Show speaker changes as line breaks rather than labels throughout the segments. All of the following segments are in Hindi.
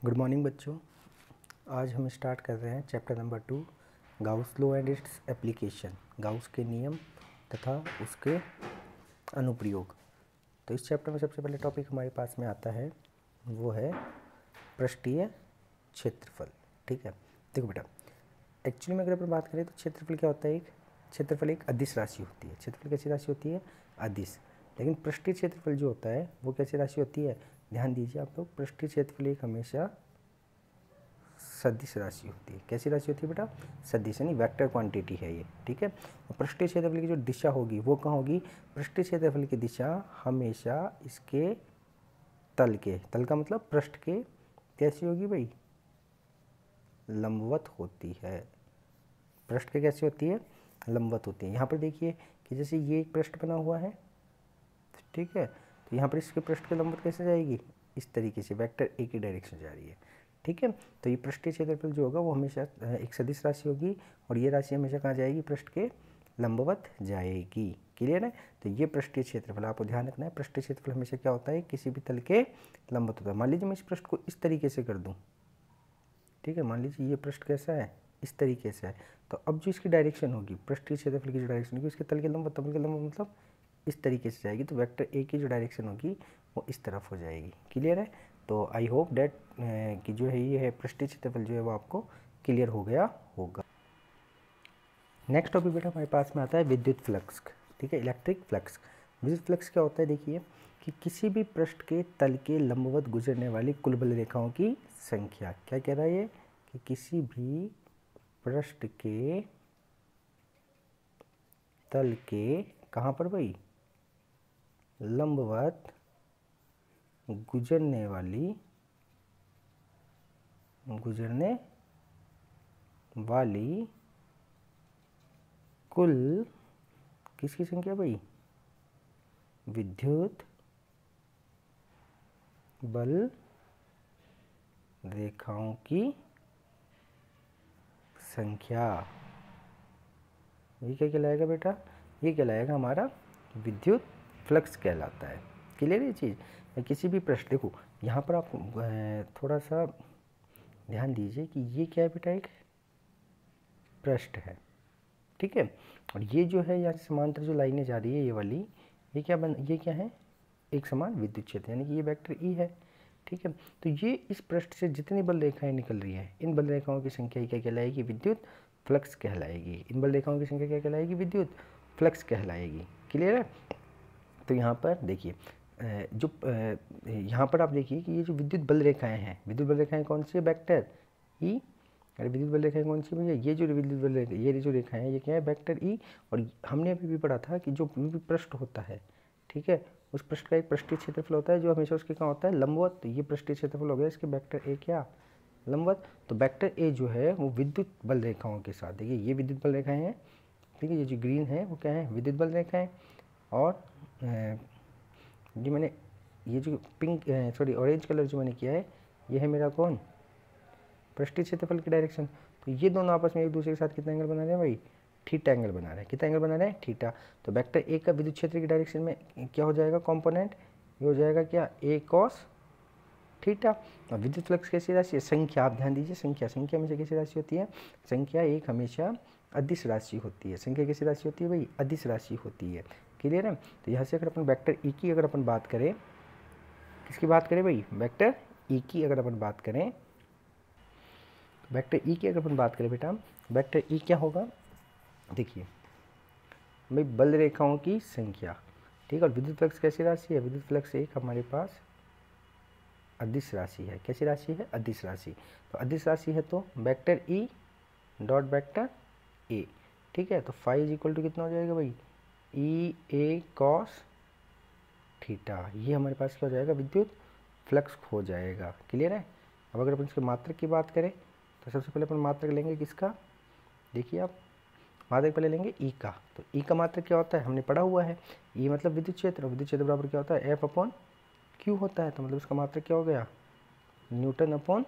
गुड मॉर्निंग बच्चों। आज हम स्टार्ट कर रहे हैं chapter number 2 Gauss law and its application, Gauss के नियम तथा उसके अनुप्रयोग। तो इस चैप्टर में सबसे पहले टॉपिक हमारे पास में आता है, वो है पृष्ठीय क्षेत्रफल। ठीक है, देखो बेटा, एक्चुअली में अगर अपन बात करें तो क्षेत्रफल क्या होता है, क्षेत्रफल एक अदिश राशि होती है। क्षेत्रफल कैसी राशि होती है? अदिश। लेकिन पृष्ठीय क्षेत्रफल जो होता है वो कैसी राशि होती है? ध्यान दीजिए आप लोग, पृष्ठीय क्षेत्रफल एक हमेशा सदिश राशि होती है। कैसी राशि होती है बेटा? सदिश, यानी वेक्टर क्वांटिटी है ये। ठीक है, और पृष्ठीय क्षेत्रफल की जो दिशा होगी वो कहाँ होगी? पृष्ठीय क्षेत्रफल की दिशा हमेशा इसके तल के, तल का मतलब पृष्ठ के, कैसी होगी भाई? लंबवत होती है। पृष्ठ के कैसी होती है? लंबवत होती है। यहाँ पर देखिए कि जैसे ये एक पृष्ठ बना हुआ है, ठीक है, तो यहाँ पर इसके पृष्ठ के लंबवत कैसे जाएगी? इस तरीके से वेक्टर ए की डायरेक्शन जा रही है। ठीक है, तो ये पृष्ठीय क्षेत्रफल जो होगा वो हमेशा एक सदिश राशि होगी, और ये राशि हमेशा कहाँ जाएगी? पृष्ठ के लंबवत जाएगी। क्लियर है? तो ये पृष्ठीय क्षेत्रफल आपको ध्यान रखना है। पृष्ठीय क्षेत्रफल हमेशा क्या होता है? किसी भी तल के लंबवत होता है। मान लीजिए मैं इस पृष्ठ को इस तरीके से कर दूँ, ठीक है, मान लीजिए ये पृष्ठ कैसा है? इस तरीके से है, तो अब जो इसकी डायरेक्शन होगी, पृष्ठीय क्षेत्रफल की जो डायरेक्शन होगी उसके तल के लंबवत, तल के लंबवत मतलब इस तरीके से जाएगी, तो वेक्टर ए की जो डायरेक्शन होगी वो इस तरफ हो जाएगी। क्लियर है? तो आई होप डेट कि जो है ये है पृष्ठीय क्षेत्रफल जो है वो आपको क्लियर हो गया होगा। नेक्स्ट टॉपिक बेटा हमारे पास में आता है विद्युत फ्लक्स। ठीक है, इलेक्ट्रिक फ्लक्स। विद्युत फ्लक्स क्या होता है? देखिए कि किसी भी पृष्ठ के तल के लंबवत गुजरने वाली कुल बल रेखाओं की संख्या। क्या कह रहा है ये? कि किसी भी पृष्ठ के तल के कहाँ पर भाई? लंबवत गुजरने वाली कुल किसकी संख्या भाई? विद्युत बल रेखाओं की संख्या। ये क्या कहलाएगा बेटा? ये कहलाएगा हमारा विद्युत फ्लक्स कहलाता है। क्लियर है ये चीज़? किसी भी पृष्ठ, देखो यहाँ पर आप थोड़ा सा ध्यान दीजिए कि ये क्या है बेटा? एक पृष्ठ है, ठीक है, और ये जो है यहाँ से समांतर जो लाइनें जा रही है ये वाली, ये क्या है? एक समान विद्युत क्षेत्र, यानी कि ये वेक्टर ई है। ठीक है, तो ये इस पृष्ठ से जितनी बल रेखाएं निकल रही हैं, इन बल रेखाओं की संख्या क्या कहलाएगी? विद्युत फ्लक्स कहलाएगी। इन बल रेखाओं की संख्या क्या कहलाएगी? विद्युत फ्लक्स कहलाएगी। क्लियर है? तो यहाँ पर देखिए यहाँ पर आप देखिए कि ये जो विद्युत बल रेखाएं हैं, विद्युत बल रेखाएं कौन सी है? Vector E. अरे विद्युत बल रेखाएं कौन सी भैया? ये जो विद्युत बल रेखा, ये जो रेखाएं हैं ये क्या है? Vector E. और हमने अभी भी पढ़ा था कि जो पृष्ठ होता है, ठीक है, उस पृष्ठ का एक पृष्ठीय क्षेत्रफल होता है जो हमेशा उसके कहाँ होता है? लंबवत। तो ये पृष्ठीय क्षेत्रफल हो गया इसके वेक्टर ए क्या? लंबवत। तो वेक्टर ए जो है वो विद्युत बल रेखाओं के साथ, देखिए ये विद्युत बल रेखाएं हैं, ठीक है, ये जो ग्रीन है वो क्या है? विद्युत बल रेखाएं। और ये मैंने ये जो पिंक सॉरी ऑरेंज कलर जो मैंने किया है, ये है मेरा कौन? पृष्ठीय क्षेत्रफल की डायरेक्शन। तो ये दोनों आपस में एक दूसरे के साथ कितना एंगल बना रहे हैं भाई? थीटा एंगल बना रहे हैं। कितना एंगल बना रहे हैं? थीटा। तो वेक्टर ए का विद्युत क्षेत्र की डायरेक्शन में क्या हो जाएगा कंपोनेंट? ये हो जाएगा क्या? ए कॉस थीटा। और विद्युत फ्लक्स कैसी राशि है? संख्या। आप ध्यान दीजिए, संख्या हमेशा कैसी राशि होती है? संख्या एक हमेशा अदिश राशि होती है। संख्या कैसी राशि होती है भाई? अदिश राशि होती है। क्लियर है? तो यहाँ से अगर अपन वेक्टर ई की अगर अपन बात करें, किसकी बात करें भाई? वेक्टर ई की अगर अपन बात करें, वेक्टर ई की अगर अपन बात करें बेटा, वेक्टर ई क्या होगा? देखिए भाई, बल रेखाओं की संख्या, ठीक है, और विद्युत फ्लक्स कैसी राशि है? विद्युत फ्लक्स एक हमारे पास अदिश राशि है। कैसी राशि है? अदिश राशि। तो अदिश राशि है तो vector E dot vector A, ठीक है, तो फाई इज इक्वल टू कितना हो जाएगा भाई? ई ए कॉस थीटा। ये हमारे पास क्या हो जाएगा? विद्युत फ्लक्स हो जाएगा। क्लियर है? अब अगर अपन इसके मात्रक की बात करें तो सबसे पहले अपन मात्रक लेंगे किसका? देखिए आप, मात्रक पहले लेंगे ई का। तो ई का मात्रक क्या होता है? हमने पढ़ा हुआ है, ई मतलब विद्युत क्षेत्र, विद्युत क्षेत्र बराबर क्या होता है? एफ अपॉन क्यू होता है। तो मतलब इसका मात्रक क्या हो गया? Newton upon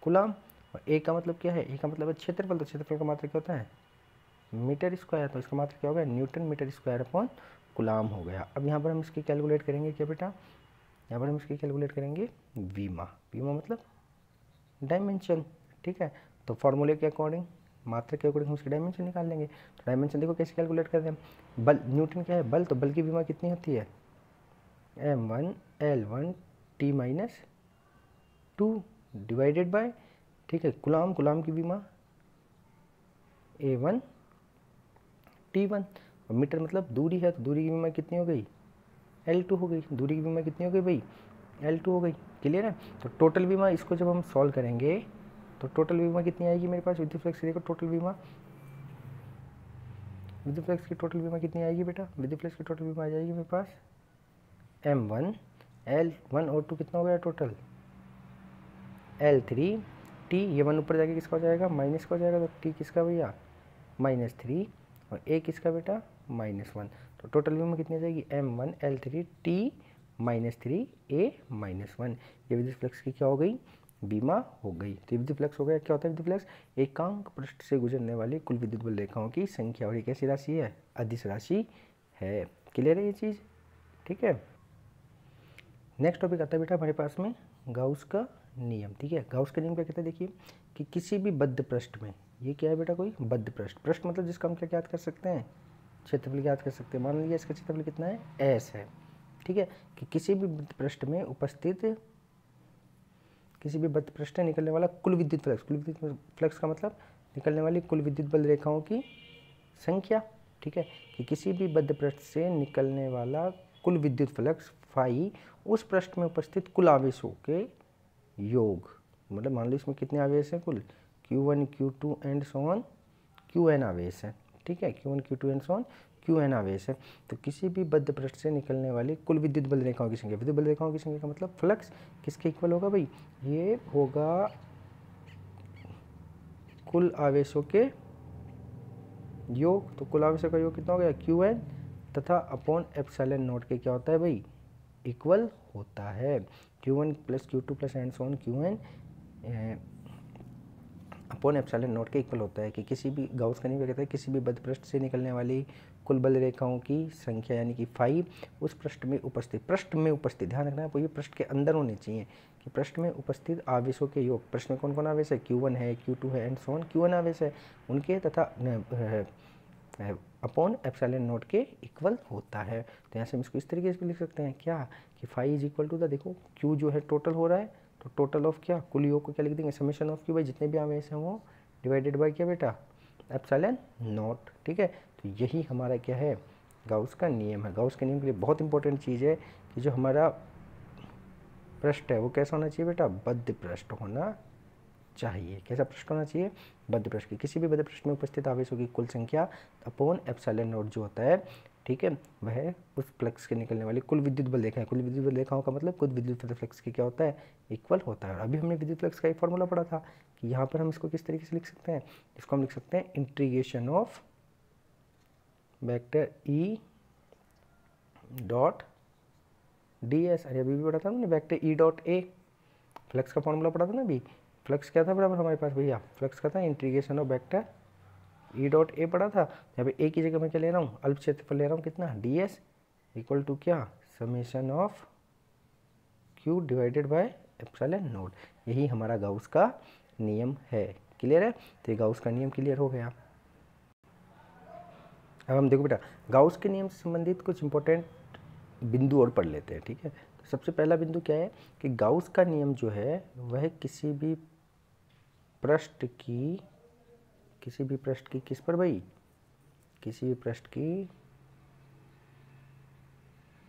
coulomb. और ए का मतलब क्या है? ए का मतलब है क्षेत्रफल, तो क्षेत्रफल का मात्रक क्या होता है? Metre square. तो इसका मात्रक क्या हो गया? Newton metre square upon coulomb हो गया। अब यहाँ पर हम इसकी कैलकुलेट करेंगे क्या बेटा? यहाँ पर हम इसकी कैलकुलेट करेंगे वीमा, वीमा मतलब डायमेंशन, ठीक है। तो फॉर्मूले के अकॉर्डिंग, मात्रा के अकॉर्डिंग हम उसकी डायमेंशन निकाल लेंगे। तो डायमेंशन देखो कैसे कैलकुलेट करते हैं हम, बल न्यूटन क्या है बल, तो बल की विमा कितनी होती है m1 L1 T minus 2 divided by, ठीक है, गुलाम, गुलाम की विमा A1 T1, और मीटर मतलब दूरी है, तो दूरी की विमा कितनी हो गई L2 हो गई, दूरी की विमा कितनी हो गई भाई L2 हो गई, क्लियर है। तो टोटल बीमा इसको जब हम सॉल्व करेंगे तो टोटल बीमा कितनी आएगी मेरे पास, विद्युत फ्लक्स देखो टोटल बीमा, विद्युत फ्लक्स की टोटल बीमा कितनी आएगी बेटा, विद्युत फ्लक्स की टोटल बीमा आ जाएगी मेरे पास M1 L1 और 2 कितना हो गया टोटल L3 T, ये 1 ऊपर जाके किसका हो जाएगा माइनस का हो जाएगा, तो T किसका भैया -3 और A किसका बेटा -1, तो टोटल बीमा कितनी आ जाएगी M1 L3 T -3 A -1, ये विद्युत फ्लक्स की क्या हो गई बीमा हो गई। तो विद्युत फ्लक्स हो गया, क्या होता है विद्युत फ्लक्स, एकांक पृष्ठ से गुजरने वाली कुल विद्युत बल रेखाओं की संख्या, और ये कैसी राशि है अदिश राशि है, क्लियर है ये चीज़, ठीक है। नेक्स्ट टॉपिक आता है बेटा हमारे पास में गाउस का नियम, ठीक है। गाउस का नियम क्या कहता है, देखिए कि किसी भी बद्ध पृष्ठ में, ये क्या है बेटा कोई बद्ध पृष्ठ, पृष्ठ मतलब जिसका हम क्या याद कर सकते हैं क्षेत्रफल याद कर सकते हैं, मान लीजिए इसका क्षेत्रफल कितना है S है, ठीक है, कि किसी भी बद्ध पृष्ठ में उपस्थित, किसी भी बद्ध पृष्ठ से निकलने वाला कुल विद्युत फ्लक्स, कुल विद्युत फ्लक्स का मतलब निकलने वाली कुल विद्युत बल रेखाओं की संख्या, ठीक है, कि किसी भी बद्ध पृष्ठ से निकलने वाला कुल विद्युत फ्लक्स फाई उस पृष्ठ में उपस्थित कुल आवेशों के योग, मतलब मान लो इसमें कितने आवेश हैं कुल Q1 Q2 and so on Qn आवेश है, ठीक है, Q1 Q2 and so on Qn आवेश है। तो किसी भी बद्ध पृष्ठ से निकलने वाली कुल विद्युत बल रेखाओं की संख्या, विद्युत बल रेखाओं की संख्या का मतलब फ्लक्स किसके इक्वल होगा भाई, ये होगा कुल आवेशों के योग, तो कुल आवेशों का योग कितना हो गया Qn तथा अपॉन एप्सिलॉन नॉट के क्या होता है भाई इक्वल होता है, Q1 plus Q2 plus and so on Qn upon epsilon not के इक्वल होता है, कि किसी भी गाउस का नियम कहता है किसी भी बद्ध पृष्ठ से निकलने वाली कुल बल रेखाओं की संख्या यानी कि फाई उस पृष्ठ में उपस्थित ध्यान रखना है, वो ये पृष्ठ के अंदर होने चाहिए, कि पृष्ठ में उपस्थित आवेशों के योग, पृष्ठ में कौन कौन आवेश है Q1 है Q2 है एंड सो ऑन Qn आवेश है उनके, तथा अपॉन एप्सिलॉन नॉट के इक्वल होता है। तो यहाँ से हम इसको इस तरीके से भी लिख सकते हैं क्या, कि phi is equal to the, देखो Q जो है टोटल हो रहा है, तो टोटल ऑफ क्या कुल योग को क्या लिख देंगे समेशन ऑफ Q भाई जितने भी आवेश हैं वो डिवाइडेड बाय क्या बेटा एप्सिलॉन नॉट, ठीक है। तो यही हमारा क्या है गाउस का नियम है। गाउस के नियम के लिए बहुत इंपॉर्टेंट चीज़ है कि जो हमारा पृष्ठ है वो कैसा होना चाहिए बेटा बद्ध पृष्ठ होना चाहिए, कैसा पृष्ठ होना चाहिए बद्ध पृष्ठ की, किसी भी बद्ध पृष्ठ में उपस्थित आवेशों की कुल संख्या अपॉन एप्सिलॉन नॉट जो होता है, ठीक है, वह उस फ्लक्स के निकलने वाली कुल विद्युत बल रेखाएं, कुल विद्युत बल रेखाओं का मतलब कुल विद्युत फ्लक्स की क्या होता है इक्वल होता है। अभी हमने विद्युत फ्लक्स का एक फॉर्मूला पढ़ा था कि यहाँ पर हम इसको किस तरीके से लिख सकते हैं, इसको हम लिख सकते हैं integration of vector E dot ds, अरे अभी भी पढ़ा था हमने vector E dot A, flux का फॉर्मूला पढ़ा था ना अभी, फ्लक्स क्या था बराबर हमारे पास भैया, फ्लक्स का था integration of vector E dot A पढ़ा था, यहाँ पे A की जगह मैं क्या ले रहा हूँ अल्प क्षेत्रफल ले रहा हूँ कितना ds इक्वल टू क्या summation of Q divided by epsilon not, यही हमारा गाउस का नियम है, क्लियर है। तो ये गाउस का नियम क्लियर हो गया। अब हम देखो बेटा गाउस के नियम से संबंधित कुछ इंपॉर्टेंट बिंदु और पढ़ लेते हैं, ठीक है। तो सबसे पहला बिंदु क्या है कि गाउस का नियम जो है वह किसी भी पृष्ठ की किस पर भाई किसी भी पृष्ठ की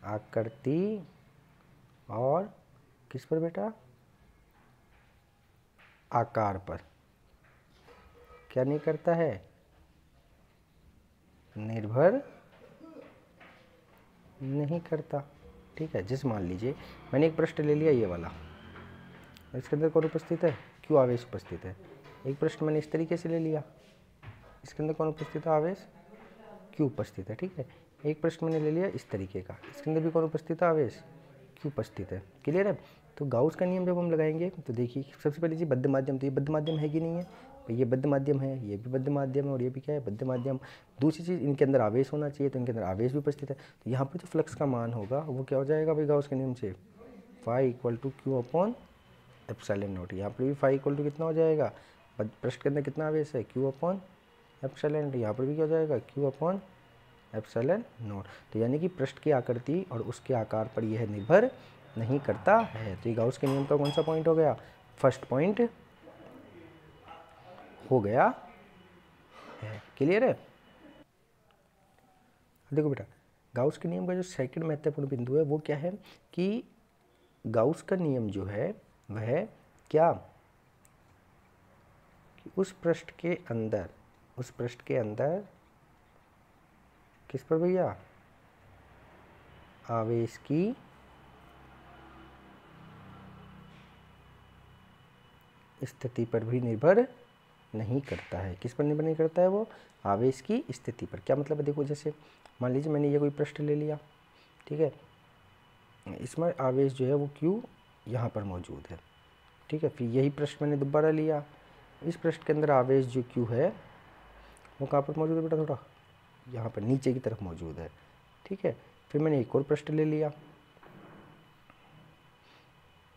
आकृति और किस पर बेटा आकार पर क्या नहीं करता है निर्भर नहीं करता, ठीक है। जिस मान लीजिए मैंने एक पृष्ठ ले लिया ये वाला, इसके अंदर कौन उपस्थित है Q आवेश उपस्थित है, एक पृष्ठ मैंने इस तरीके से ले लिया, इसके अंदर कौन उपस्थित है आवेश Q उपस्थित है, ठीक है। एक पृष्ठ मैंने ले लिया इस तरीके का, इसके अंदर भी कौन उपस्थित है आवेश Q उपस्थित है, क्लियर है। तो गाउस का नियम जब हम लगाएंगे तो देखिए सबसे पहले जी बद्ध माध्यम, तो ये बद्ध माध्यम है कि नहीं है, तो ये बद्ध माध्यम है, ये भी बद्ध माध्यम है और ये भी क्या है बद्ध माध्यम। दूसरी चीज़ इनके अंदर आवेश होना चाहिए, तो इनके अंदर आवेश भी उपस्थित है, तो यहाँ पर जो फ्लक्स का मान होगा वो क्या हो जाएगा भाई गाउस के नियम से phi equal to Q upon epsilon naught. यहाँ पर भी फाई इक्वल टू कितना हो जाएगा, पृष्ठ के अंदर कितना आवेश है, क्यू अपॉन एप्सिलॉन नॉट। यहाँ पर भी क्या हो जाएगा, क्यू अपॉन एप्सिलॉन नॉट। तो यानी कि पृष्ठ की आकृति और उसके आकार पर यह निर्भर नहीं करता है। तो ये गाउस के नियम का कौन सा पॉइंट हो गया, फर्स्ट पॉइंट हो गया है। क्लियर है। देखो बेटा, गाउस के नियम का जो सेकंड महत्वपूर्ण बिंदु है वो क्या है कि गाउस का नियम जो है वह क्या, कि उस पृष्ठ के अंदर किस पर भैया, आवेश की स्थिति पर भी निर्भर नहीं करता है। किस पर निर्भर नहीं करता है वो, आवेश की स्थिति पर। क्या मतलब है, देखो जैसे मान लीजिए मैंने ये कोई पृष्ठ ले लिया, ठीक है, इसमें आवेश जो है वो Q यहाँ पर मौजूद है, ठीक है। फिर यही पृष्ठ मैंने दोबारा लिया, इस पृष्ठ के अंदर आवेश जो Q है वो कहाँ पर मौजूद है बेटा, थोड़ा यहाँ पर नीचे की तरफ मौजूद है, ठीक है। फिर मैंने एक और पृष्ठ ले लिया,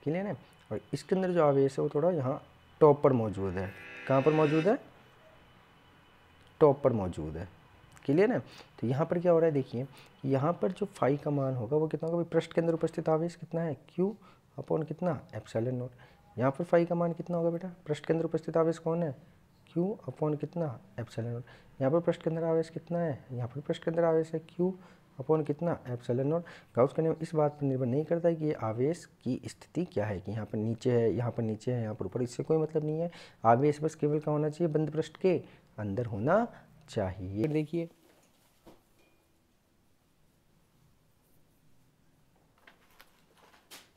क्लियर है, और इसके अंदर जो आवेश है वो थोड़ा यहाँ टॉप पर मौजूद है। कहाँ पर मौजूद है, टॉप पर मौजूद है, क्लियर है। तो यहाँ पर क्या हो रहा है, देखिए यहाँ पर जो फाई का मान होगा वो कितना होगा, पृष्ठ के अंदर उपस्थित आवेश कितना है, क्यू अपॉन कितना, एप्सिलॉन नॉट। यहाँ पर फाई का मान कितना होगा बेटा, पृष्ठ के अंदर उपस्थित आवेश कौन है, क्यू अपॉन कितना, एप्सिलॉन नॉट। यहाँ पर पृष्ठ के अंदर आवेश कितना है, यहाँ पर पृष्ठ के अंदर आवेश है क्यू अपॉन कितना, एप्सिलॉन नॉट। गाउस का नियम इस बात पर निर्भर नहीं करता है कि ये आवेश की स्थिति क्या है, कि यहाँ पर नीचे है, यहाँ पर नीचे है, यहाँ पर ऊपर, इससे कोई मतलब नहीं है। आवेश बस केवल क्या होना चाहिए, बंद पृष्ठ के अंदर होना चाहिए। देखिए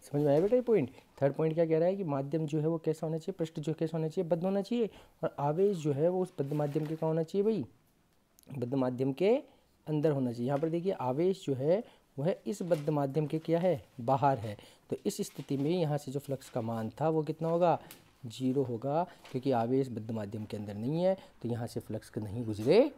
समझ में आया बेटा ये पॉइंट। थर्ड पॉइंट क्या कह रहा है कि माध्यम जो है वो कैसा होना चाहिए, पृष्ठ जो कैसा होना चाहिए, बद्ध होना चाहिए, और आवेश जो है वो उस बद्ध माध्यम के क्या होना चाहिए भाई, बद्ध माध्यम के अंदर होना चाहिए। यहाँ पर देखिए आवेश जो है वह इस बद्ध माध्यम के क्या है, बाहर है। तो इस स्थिति में यहाँ से जो फ्लक्स का मान था वो कितना होगा, 0 होगा, क्योंकि आवेश बद्ध माध्यम के अंदर नहीं है, तो यहाँ से फ्लक्स नहीं गुजरे